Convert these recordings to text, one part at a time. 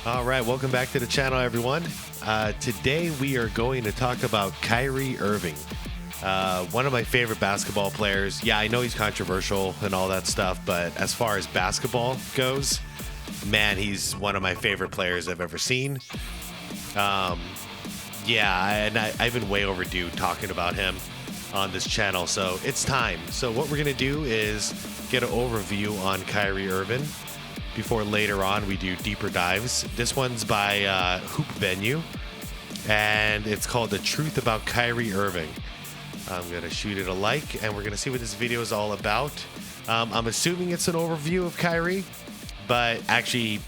All right, welcome back to the channel, everyone. Today we are going to talk about Kyrie Irving, one of my favorite basketball players. Yeah, I know he's controversial and all that stuff, but as far as basketball goes, man, he's one of my favorite players I've ever seen. I've been way overdue talking about him on this channel, so it's time. So what we're going to do is get an overview on Kyrie Irving before later on we do deeper dives. This one's by Hoop Venue, and it's called The Truth About Kyrie Irving. I'm going to shoot it a like, and we're going to see what this video is all about. I'm assuming it's an overview of Kyrie, but actually,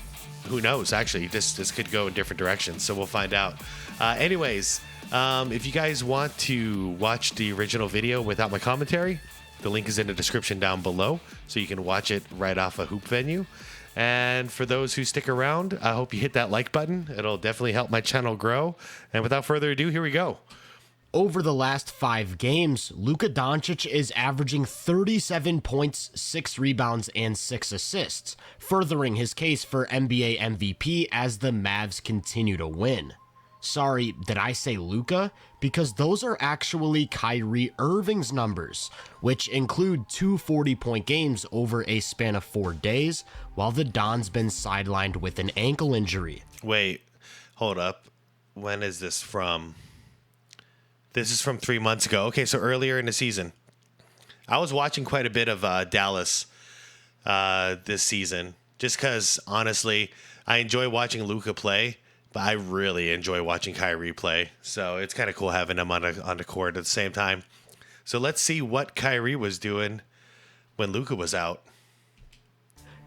who knows? Actually, this could go in different directions, so we'll find out. If you guys want to watch the original video without my commentary, the link is in the description down below, so you can watch it right off of Hoop Venue. And for those who stick around, I hope you hit that like button. It'll definitely help my channel grow. And without further ado, here we go. Over the last 5 games, Luka Doncic is averaging 37 points, 6 rebounds, and 6 assists, furthering his case for NBA MVP as the Mavs continue to win. Sorry, did I say Luka? Because those are actually Kyrie Irving's numbers, which include 2 40-point games over a span of 4 days, while the Don's been sidelined with an ankle injury. Wait, hold up. When is this from? This is from 3 months ago. Okay, so earlier in the season. I was watching quite a bit of Dallas this season, just because, honestly, I enjoy watching Luka play, but I really enjoy watching Kyrie play. So it's kind of cool having him on the court at the same time. So let's see what Kyrie was doing when Luka was out.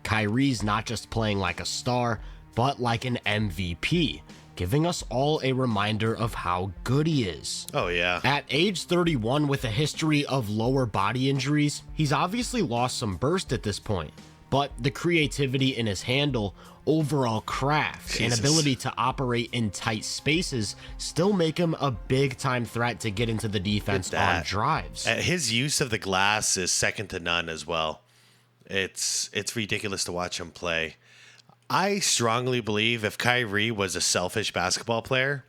Kyrie's not just playing like a star, but like an MVP, giving us all a reminder of how good he is. Oh, yeah. At age 31 with a history of lower body injuries, he's obviously lost some burst at this point. But the creativity in his handle, overall craft, and ability to operate in tight spaces still make him a big-time threat to get into the defense on drives. His use of the glass is second to none as well. It's ridiculous to watch him play. I strongly believe if Kyrie was a selfish basketball player,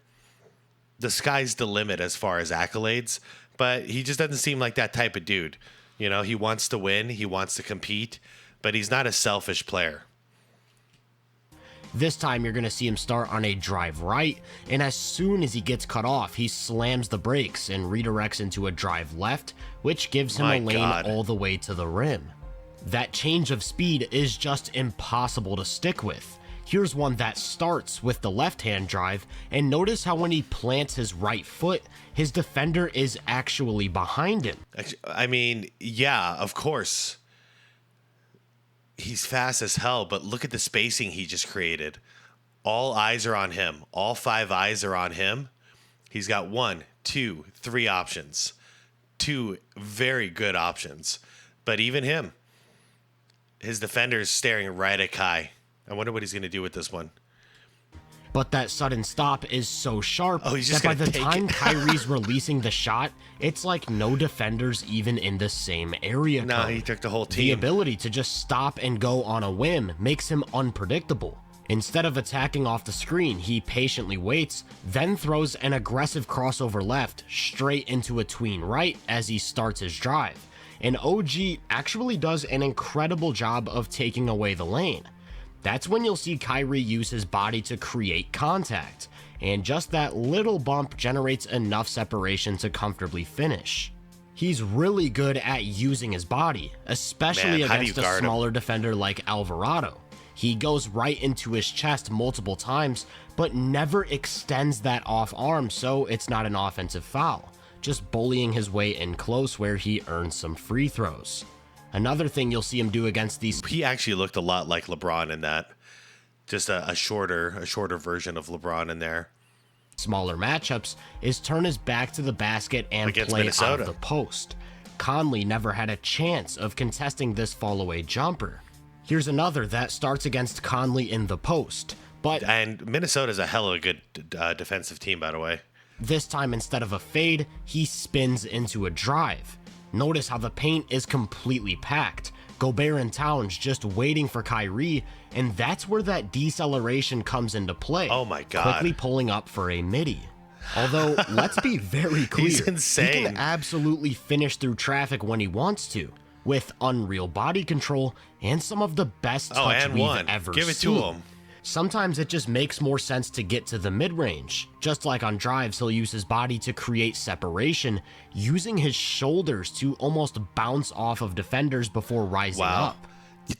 the sky's the limit as far as accolades, but he just doesn't seem like that type of dude. You know, he wants to win, he wants to compete, but he's not a selfish player. This time you're going to see him start on a drive right, and as soon as he gets cut off, he slams the brakes and redirects into a drive left, which gives him a lane all the way to the rim. That change of speed is just impossible to stick with. Here's one that starts with the left-hand drive, and notice how when he plants his right foot, his defender is actually behind him. I mean, yeah, of course. He's fast as hell, but look at the spacing he just created. All eyes are on him. All 5 eyes are on him. He's got 1, 2, 3 options. 2 very good options. But even him, his defender is staring right at Kai. I wonder what he's going to do with this one. But that sudden stop is so sharp that by the time Kyrie's releasing the shot, it's like no defenders even in the same area. No, he took the whole team. The ability to just stop and go on a whim makes him unpredictable. Instead of attacking off the screen, he patiently waits, then throws an aggressive crossover left straight into a tween right as he starts his drive. And OG actually does an incredible job of taking away the lane. That's when you'll see Kyrie use his body to create contact, and just that little bump generates enough separation to comfortably finish. He's really good at using his body, especially against a smaller defender like Alvarado. He goes right into his chest multiple times, but never extends that off arm, so it's not an offensive foul, just bullying his way in close where he earns some free throws. Another thing you'll see him do against these... He actually looked a lot like LeBron in that. Just a shorter version of LeBron in there. Smaller matchups is turn his back to the basket and play out of the post. Conley never had a chance of contesting this fall-away jumper. Here's another that starts against Conley in the post, and Minnesota's a hell of a good defensive team, by the way. This time, instead of a fade, he spins into a drive. Notice how the paint is completely packed. Gobert and Towns just waiting for Kyrie, and that's where that deceleration comes into play. Oh my God. Quickly pulling up for a midi. Although, let's be very clear. He's insane. He can absolutely finish through traffic when he wants to, with unreal body control and some of the best touch we've ever seen. Give it to him. Sometimes it just makes more sense to get to the mid-range. Just like on drives, he'll use his body to create separation, using his shoulders to almost bounce off of defenders before rising up.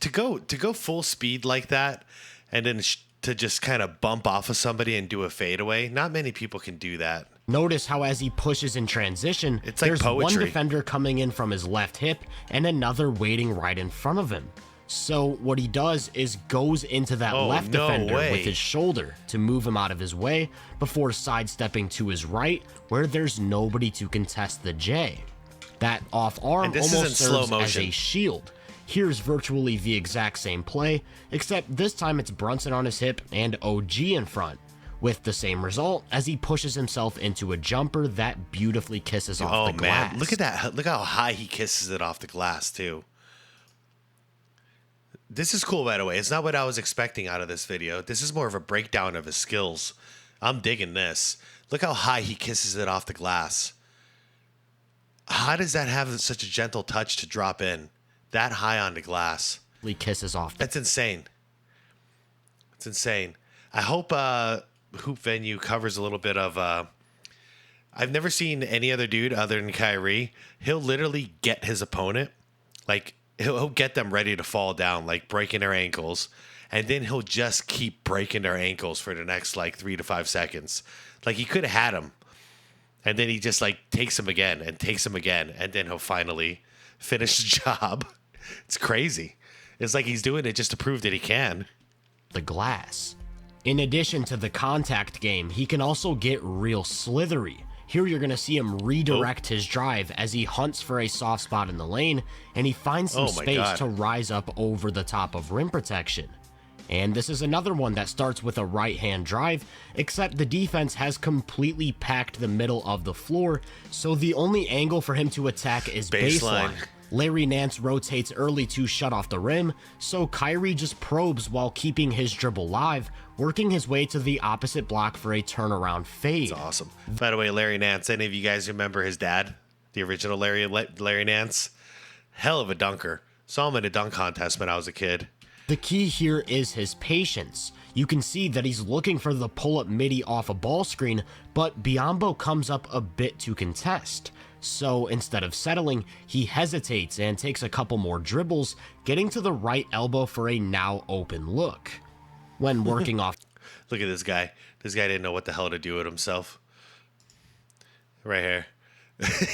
To go full speed like that, and then to just kind of bump off of somebody and do a fadeaway, not many people can do that. Notice how as he pushes in transition, it's like there's poetry. One defender coming in from his left hip and another waiting right in front of him. So what he does is goes into that left defender with his shoulder to move him out of his way before sidestepping to his right where there's nobody to contest the J. That off arm almost serves as a shield. Here's virtually the exact same play, except this time it's Brunson on his hip and OG in front, with the same result as he pushes himself into a jumper that beautifully kisses off the glass. Man, look at that. Look how high he kisses it off the glass, too. This is cool, by the way. It's not what I was expecting out of this video. This is more of a breakdown of his skills. I'm digging this. Look how high he kisses it off the glass. How does that have such a gentle touch to drop in that high on the glass? He kisses off. That's insane. It's insane. I hope Hoop Venue covers a little bit of... I've never seen any other dude other than Kyrie. He'll literally get his opponent, like... He'll get them ready to fall down, like breaking their ankles, and then he'll just keep breaking their ankles for the next like 3 to 5 seconds. Like he could have had him, and then he just like takes him again, and then he'll finally finish the job. It's crazy. It's like he's doing it just to prove that he can. The glass. In addition to the contact game, he can also get real slithery. Here you're going to see him redirect his drive as he hunts for a soft spot in the lane, and he finds some space to rise up over the top of rim protection. And this is another one that starts with a right-hand drive, except the defense has completely packed the middle of the floor, so the only angle for him to attack is baseline. Larry Nance rotates early to shut off the rim, so Kyrie just probes while keeping his dribble live, working his way to the opposite block for a turnaround fade. That's awesome. By the way, Larry Nance, any of you guys remember his dad? The original Larry Nance? Hell of a dunker. Saw him in a dunk contest when I was a kid. The key here is his patience. You can see that he's looking for the pull-up midi off a ball screen, but Biyombo comes up a bit to contest. So instead of settling, he hesitates and takes a couple more dribbles, getting to the right elbow for a now open look. When working off... Look at this guy. This guy didn't know what the hell to do with himself. Right here.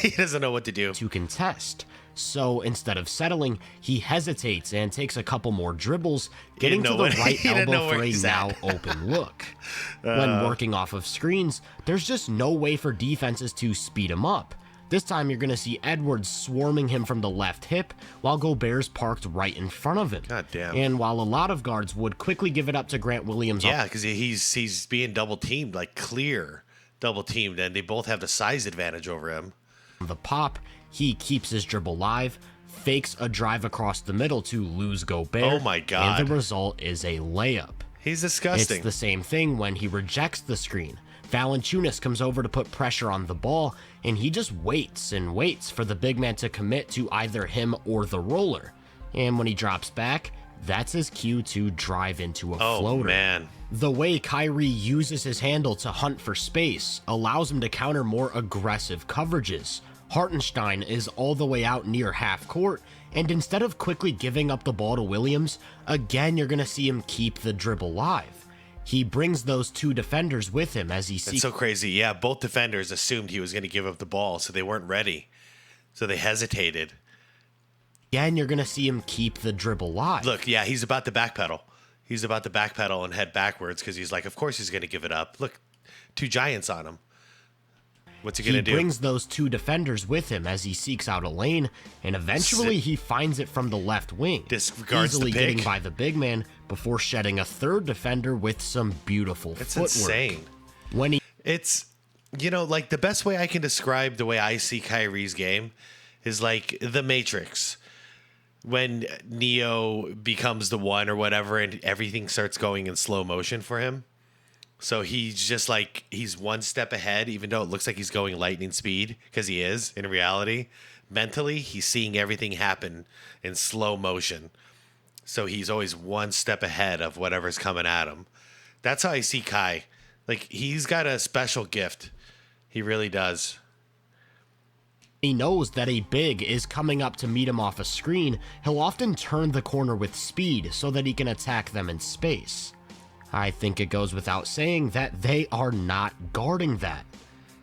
He doesn't know what to do. To contest. So instead of settling, he hesitates and takes a couple more dribbles, getting to the right elbow for a now open look. When working off of screens, there's just no way for defenses to speed him up. This time you're going to see Edwards swarming him from the left hip, while Gobert's parked right in front of him. God damn. And while a lot of guards would quickly give it up to Grant Williams... Yeah, because he's being double-teamed, like clear double-teamed, and they both have the size advantage over him. The pop, he keeps his dribble live, fakes a drive across the middle to lose Gobert. Oh my God. And the result is a layup. He's disgusting. It's the same thing when he rejects the screen. Valanciunas comes over to put pressure on the ball, and he just waits and waits for the big man to commit to either him or the roller. And when he drops back, that's his cue to drive into a floater. Man. The way Kyrie uses his handle to hunt for space allows him to counter more aggressive coverages. Hartenstein is all the way out near half court, and instead of quickly giving up the ball to Williams, again you're going to see him keep the dribble live. He brings those two defenders with him as he seeks... It's so crazy. Yeah, both defenders assumed he was going to give up the ball, so they weren't ready. So they hesitated. Again, you're going to see him keep the dribble live. Look, yeah, he's about to backpedal. He's about to backpedal and head backwards because he's like, of course he's going to give it up. Look, two giants on him. What's he going to do? He brings those two defenders with him as he seeks out a lane, and eventually he finds it from the left wing, disregards easily the pick. getting by the big man before shedding a third defender with some beautiful footwork. It's insane. When he... It's, you know, like the best way I can describe the way I see Kyrie's game is like the Matrix. when Neo becomes the one or whatever, and everything starts going in slow motion for him. So he's just like, he's one step ahead, even though it looks like he's going lightning speed, because he is in reality. Mentally, he's seeing everything happen in slow motion. So he's always one step ahead of whatever's coming at him. That's how I see Kai. Like, he's got a special gift. He really does. He knows that a big is coming up to meet him off a screen. He'll often turn the corner with speed so that he can attack them in space. I think it goes without saying that they are not guarding that.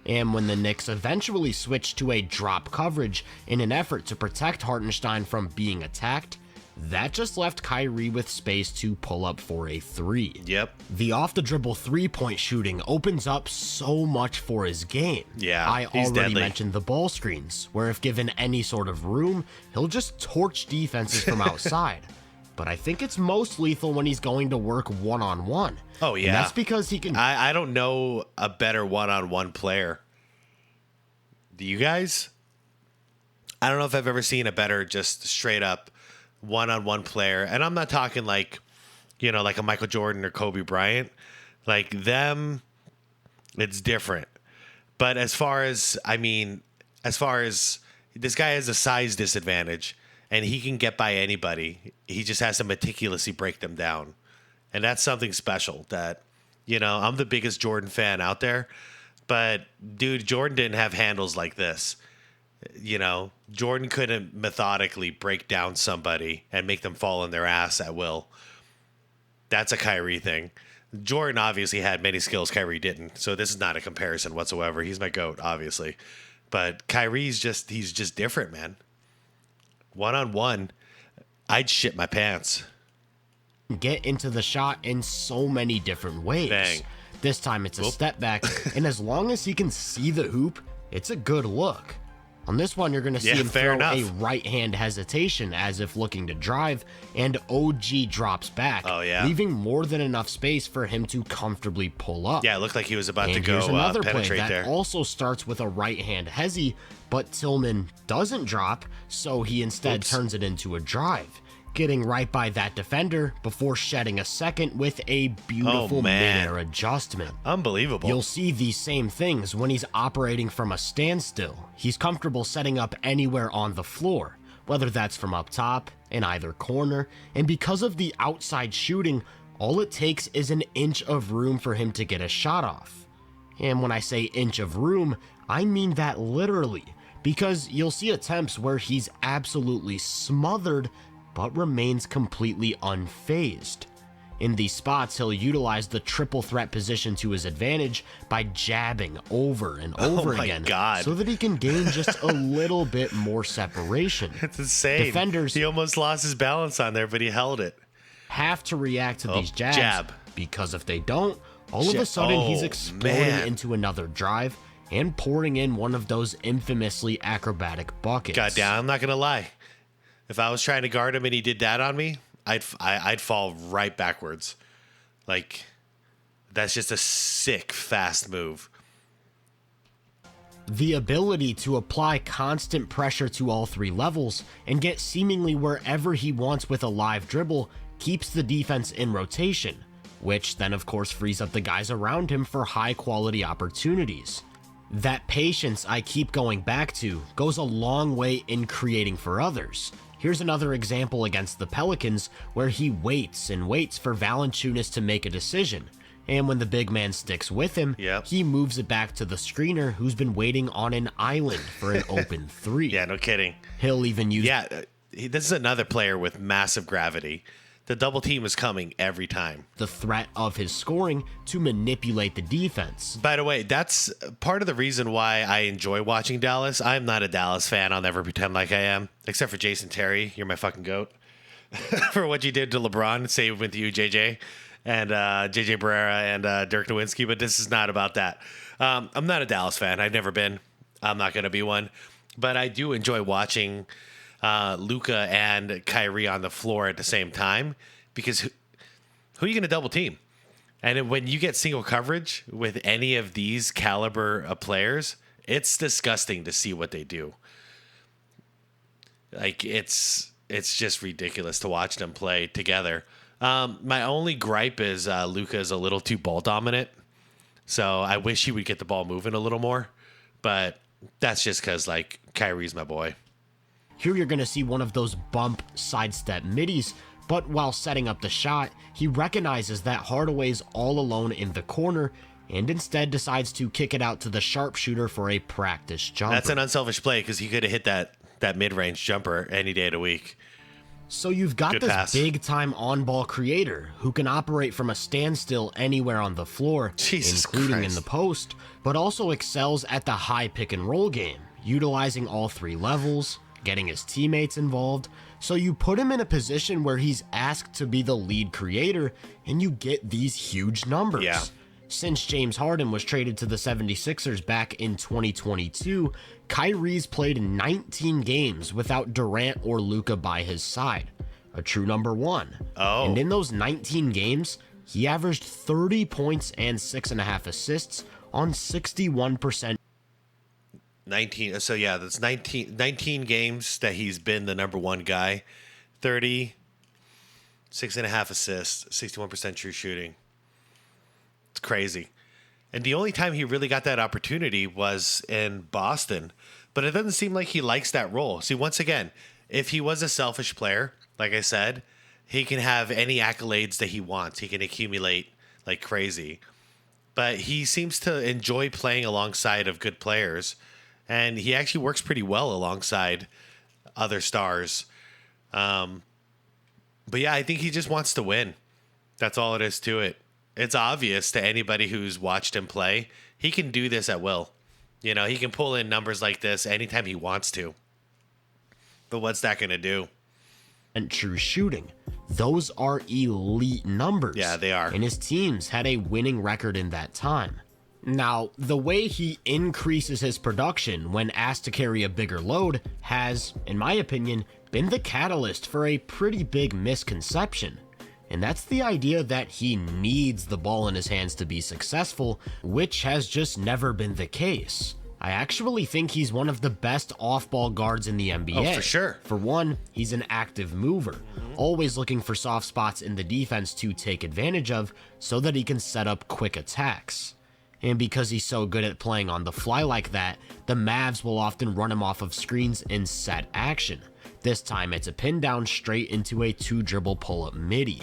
And when the Knicks eventually switched to a drop coverage in an effort to protect Hartenstein from being attacked, that just left Kyrie with space to pull up for a three. Yep. The off-the-dribble three-point shooting opens up so much for his game. Yeah, I he's already deadly. mentioned the ball screens, where if given any sort of room, he'll just torch defenses from outside. But I think it's most lethal when he's going to work one-on-one. Oh, yeah. And that's because he can... I don't know a better one-on-one player. Do you guys? I don't know if I've ever seen a better just straight-up one-on-one player. And I'm not talking like, you know, like a Michael Jordan or Kobe Bryant. Like them, it's different. But as far as this guy has a size disadvantage and he can get by anybody. He just has to meticulously break them down. And that's something special that, you know, I'm the biggest Jordan fan out there. But, dude, Jordan didn't have handles like this. You know, Jordan couldn't methodically break down somebody and make them fall on their ass at will. That's a Kyrie thing. Jordan obviously had many skills Kyrie didn't, so this is not a comparison whatsoever. He's my GOAT, obviously. But Kyrie's he's just different, man. One-on-one, I'd shit my pants. Get into the shot in so many different ways. Bang. This time it's a step back, and as long as he can see the hoop, it's a good look. On this one, you're going to see him throw a right-hand hesitation as if looking to drive, and OG drops back, leaving more than enough space for him to comfortably pull up. Yeah, it looked like he was about to go here's another play penetrate that there. also starts with a right-hand hezi, but Tillman doesn't drop, so he instead turns it into a drive, getting right by that defender before shedding a second with a beautiful mid-air adjustment. Unbelievable. You'll see these same things when he's operating from a standstill. He's comfortable setting up anywhere on the floor, whether that's from up top, in either corner, and because of the outside shooting, all it takes is an inch of room for him to get a shot off. And when I say inch of room, I mean that literally, because you'll see attempts where he's absolutely smothered but remains completely unfazed. In these spots, he'll utilize the triple threat position to his advantage by jabbing over and over again so that he can gain just a little bit more separation. It's insane. Defenders, he almost lost his balance on there, but he held it. Have to react to these jabs because if they don't, all of a sudden he's exploding into another drive and pouring in one of those infamously acrobatic buckets. Goddamn, I'm not going to lie. If I was trying to guard him and he did that on me, I'd fall right backwards. Like, that's just a sick, fast move. The ability to apply constant pressure to all three levels and get seemingly wherever he wants with a live dribble keeps the defense in rotation, which then of course frees up the guys around him for high quality opportunities. That patience I keep going back to goes a long way in creating for others. Here's another example against the Pelicans where he waits and waits for Valanciunas to make a decision. And when the big man sticks with him, he moves it back to the screener who's been waiting on an island for an open three. Yeah, no kidding. He'll even use... This is another player with massive gravity. The double team is coming every time. The threat of his scoring to manipulate the defense. By the way, that's part of the reason why I enjoy watching Dallas. I'm not a Dallas fan. I'll never pretend like I am. Except for Jason Terry. You're my fucking GOAT. For what you did to LeBron. Same with you, JJ. And JJ Barrera and Dirk Nowitzki. But this is not about that. I'm not a Dallas fan. I've never been. I'm not going to be one. But I do enjoy watching Luka and Kyrie on the floor at the same time, because who are you going to double team? And when you get single coverage with any of these caliber of players, it's disgusting to see what they do. Like, it's it's just ridiculous to watch them play together. My only gripe is Luka is a little too ball dominant. So I wish he would get the ball moving a little more. But that's just because, like, Kyrie's my boy. Here you're going to see one of those bump sidestep middies, but while setting up the shot, he recognizes that Hardaway's all alone in the corner and instead decides to kick it out to the sharpshooter for a practice jumper. That's an unselfish play because he could have hit that mid-range jumper any day of the week. So you've got Good this pass. big-time on-ball creator who can operate from a standstill anywhere on the floor, Jesus including Christ. in the post, but also excels at the high pick-and-roll game, utilizing all three levels, getting his teammates involved. So you put him in a position where he's asked to be the lead creator, and you get these huge numbers. Yeah. Since James Harden was traded to the 76ers back in 2022, Kyrie's played 19 games without Durant or Luka by his side. A true number one. Oh. And in those 19 games, he averaged 30 points and 6.5 assists on 61%. 19. So, yeah, that's 19 games that he's been the number one guy. 30, 6.5 assists, 61% true shooting. It's crazy. And the only time he really got that opportunity was in Boston. But it doesn't seem like he likes that role. See, once again, if he was a selfish player, like I said, he can have any accolades that he wants. He can accumulate like crazy. But he seems to enjoy playing alongside of good players. And he actually works pretty well alongside other stars. But yeah, I think he just wants to win. That's all it is to it. It's obvious to anybody who's watched him play. He can do this at will. You know, he can pull in numbers like this anytime he wants to. But what's that going to do? And true shooting. Those are elite numbers. Yeah, they are. And his teams had a winning record in that time. Now, the way he increases his production when asked to carry a bigger load has, in my opinion, been the catalyst for a pretty big misconception. And that's the idea that he needs the ball in his hands to be successful, which has just never been the case. I actually think he's one of the best off-ball guards in the NBA. Oh, for sure. For one, he's an active mover, always looking for soft spots in the defense to take advantage of so that he can set up quick attacks. And because he's so good at playing on the fly like that, the Mavs will often run him off of screens in set action. This time it's a pin down straight into a 2-dribble pull-up midi.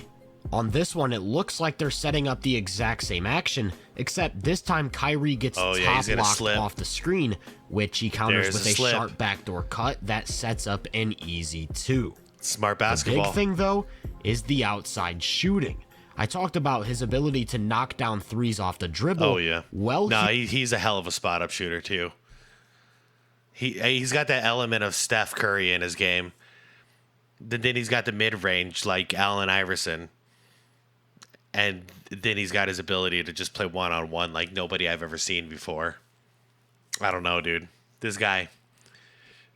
On this one, it looks like they're setting up the exact same action, except this time Kyrie gets top locked off the screen, which he counters with a sharp backdoor cut that sets up an easy 2. Smart basketball. The big thing, though, is the outside shooting. I talked about his ability to knock down threes off the dribble. Oh, yeah. Well, no, he's a hell of a spot-up shooter, too. He's got that element of Steph Curry in his game. Then he's got the mid-range like Allen Iverson. And then he's got his ability to just play one-on-one like nobody I've ever seen before. I don't know, dude. This guy.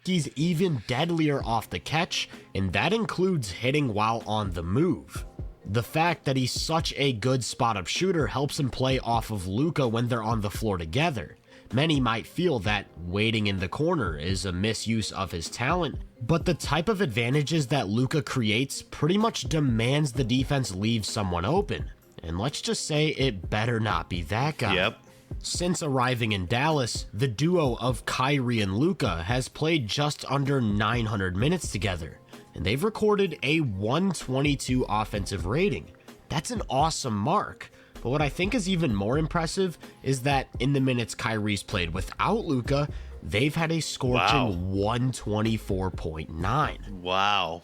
He's even deadlier off the catch, and that includes hitting while on the move. The fact that he's such a good spot-up shooter helps him play off of Luka when they're on the floor together. Many might feel that waiting in the corner is a misuse of his talent, but the type of advantages that Luka creates pretty much demands the defense leave someone open. And let's just say it better not be that guy. Yep. Since arriving in Dallas, the duo of Kyrie and Luka has played just under 900 minutes together, and they've recorded a 122 offensive rating. That's an awesome mark. But what I think is even more impressive is that in the minutes Kyrie's played without Luka, they've had a scorching 124.9. Wow.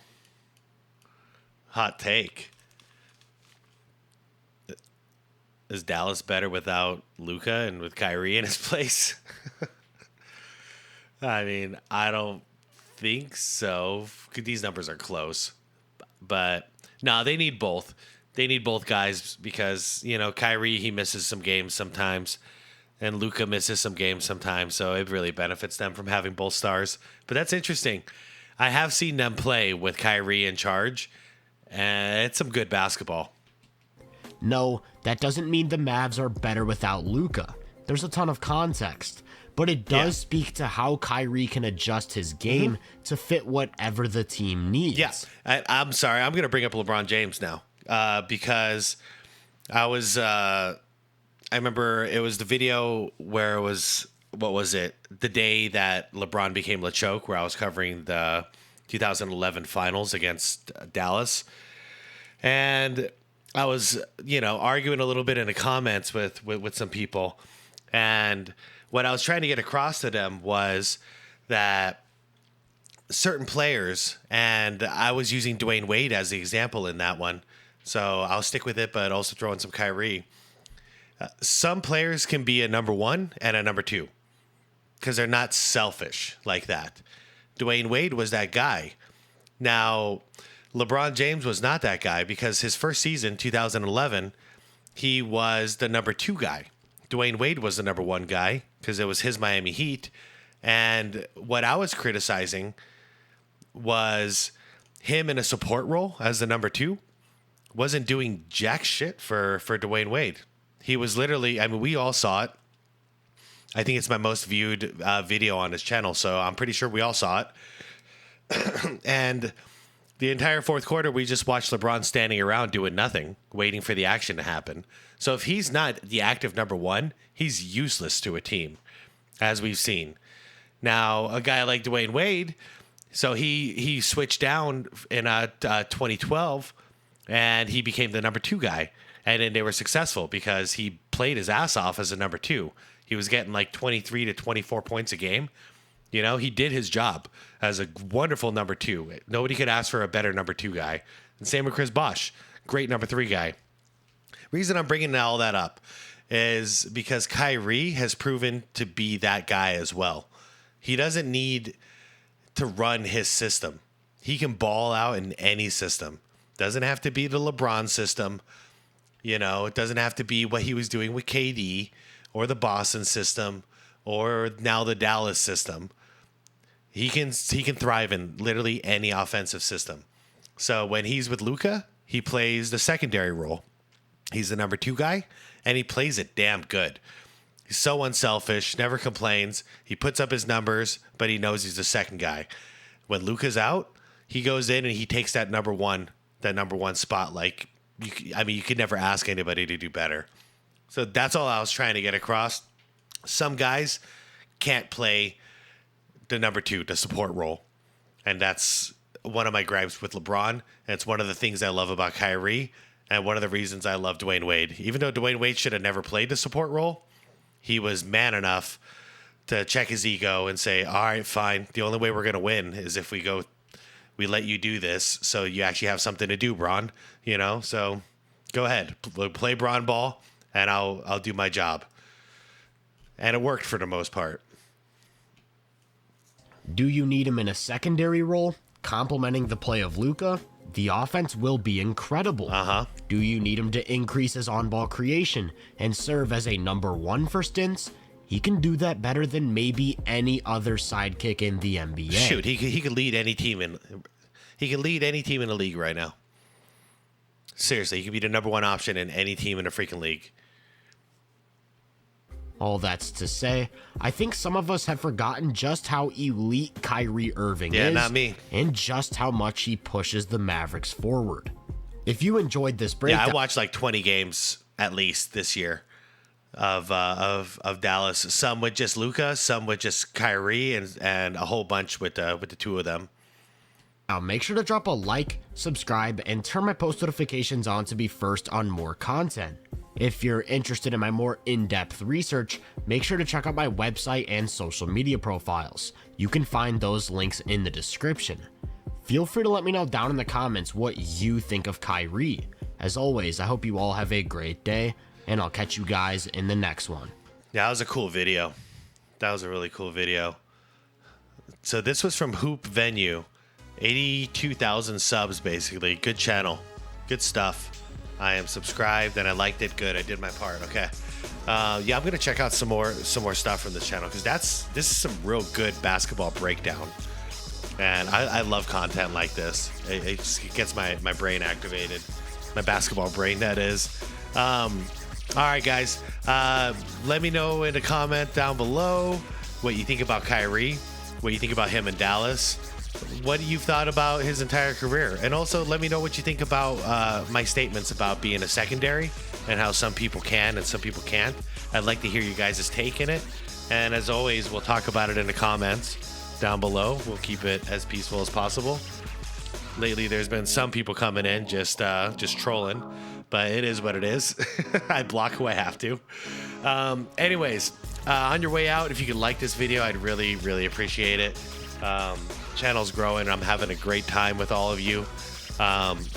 Hot take. Is Dallas better without Luka and with Kyrie in his place? I mean, I don't think so. These numbers are close. But no, they need both. They need both guys because, you know, Kyrie, he misses some games sometimes, and Luka misses some games sometimes, so it really benefits them from having both stars. But that's interesting. I have seen them play with Kyrie in charge, and it's some good basketball. No, that doesn't mean the Mavs are better without Luka. there's a ton of context. But it does speak to how Kyrie can adjust his game to fit whatever the team needs. Yes. I'm sorry. I'm going to bring up LeBron James now because I remember it was the video where it was, what was it? The day that LeBron became LeChoke, where I was covering the 2011 finals against Dallas. And I was, arguing a little bit in the comments with some people. And what I was trying to get across to them was that certain players, and I was using Dwayne Wade as the example in that one, so I'll stick with it, but also throw in some Kyrie. Some players can be a number one and a number two because they're not selfish like that. Dwayne Wade was that guy. Now, LeBron James was not that guy because his first season, 2011, he was the number two guy. Dwayne Wade was the number one guy because it was his Miami Heat. And what I was criticizing was him in a support role as the number two wasn't doing jack shit for Dwayne Wade. He was literally, we all saw it. I think it's my most viewed video on his channel, so I'm pretty sure we all saw it. And the entire fourth quarter, we just watched LeBron standing around doing nothing, waiting for the action to happen. So if he's not the active number one, he's useless to a team, as we've seen. Now, a guy like Dwayne Wade, so he switched down in 2012, and he became the number two guy. And then they were successful because he played his ass off as a number two. He was getting like 23 to 24 points a game. He did his job as a wonderful number two. Nobody could ask for a better number two guy. And same with Chris Bosh, great number three guy. Reason I'm bringing all that up is because Kyrie has proven to be that guy as well. He doesn't need to run his system. He can ball out in any system. Doesn't have to be the LeBron system. It doesn't have to be what he was doing with KD or the Boston system or now the Dallas system. He can thrive in literally any offensive system. So when he's with Luka, he plays the secondary role. He's the number two guy, and he plays it damn good. He's so unselfish, never complains. He puts up his numbers, but he knows he's the second guy. When Luka's out, he goes in and he takes that number one spot. Like, you could never ask anybody to do better. So that's all I was trying to get across. Some guys can't play the number two, the support role. And that's one of my gripes with LeBron. And it's one of the things I love about Kyrie. And one of the reasons I love Dwayne Wade. Even though Dwayne Wade should have never played the support role, he was man enough to check his ego and say, all right, fine. The only way we're going to win is if we let you do this. So you actually have something to do, Bron. So go ahead, play Bron ball, and I'll do my job. And it worked for the most part. Do you need him in a secondary role, complementing the play of Luka? The offense will be incredible. Do you need him to increase his on-ball creation and serve as a number one for stints? He can do that better than maybe any other sidekick in the NBA. Shoot, he could lead any team in. He can lead any team in the league right now. Seriously, he could be the number one option in any team in the freaking league. All that's to say, I think some of us have forgotten just how elite Kyrie Irving is. Yeah, not me. And just how much he pushes the Mavericks forward. If you enjoyed this breakdown... Yeah, I watched like 20 games at least this year of Dallas. Some with just Luka, some with just Kyrie, and a whole bunch with the two of them. Now make sure to drop a like, subscribe, and turn my post notifications on to be first on more content. If you're interested in my more in-depth research, make sure to check out my website and social media profiles. You can find those links in the description. Feel free to let me know down in the comments what you think of Kyrie. As always, I hope you all have a great day, and I'll catch you guys in the next one. Yeah, that was a cool video. That was a really cool video. So this was from Hoop Venue. 82,000 subs, basically. Good channel. Good stuff. I am subscribed and I liked it. Good. I did my part. Okay. Yeah, I'm gonna check out some more stuff from this channel because this is some real good basketball breakdown, and I love content like this. It just gets my brain activated, my basketball brain, that is. All right, guys. Let me know in a comment down below what you think about Kyrie, what you think about him in Dallas, what you've thought about his entire career. And also let me know what you think about my statements about being a secondary and how some people can and some people can't. I'd like to hear you guys' take in it. And as always, we'll talk about it in the comments down below. We'll keep it as peaceful as possible. Lately, there's been some people coming in just trolling, but it is what it is. I block who I have to. Anyways, on your way out, if you could like this video, I'd really, really appreciate it. Channel's growing. I'm having a great time with all of you.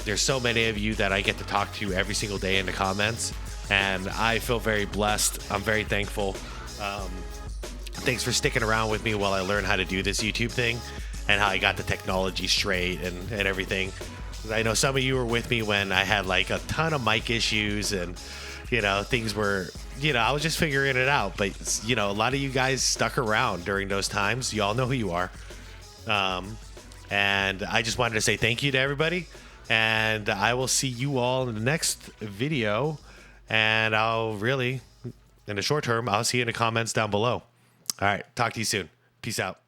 There's so many of you that I get to talk to every single day in the comments, and I feel very blessed. I'm very thankful. Thanks for sticking around with me while I learn how to do this YouTube thing and how I got the technology straight and everything. I know some of you were with me when I had like a ton of mic issues and, things were, I was just figuring it out. But, a lot of you guys stuck around during those times. You all know who you are. And I just wanted to say thank you to everybody. And I will see you all in the next video. And in the short term, I'll see you in the comments down below. All right. Talk to you soon. Peace out.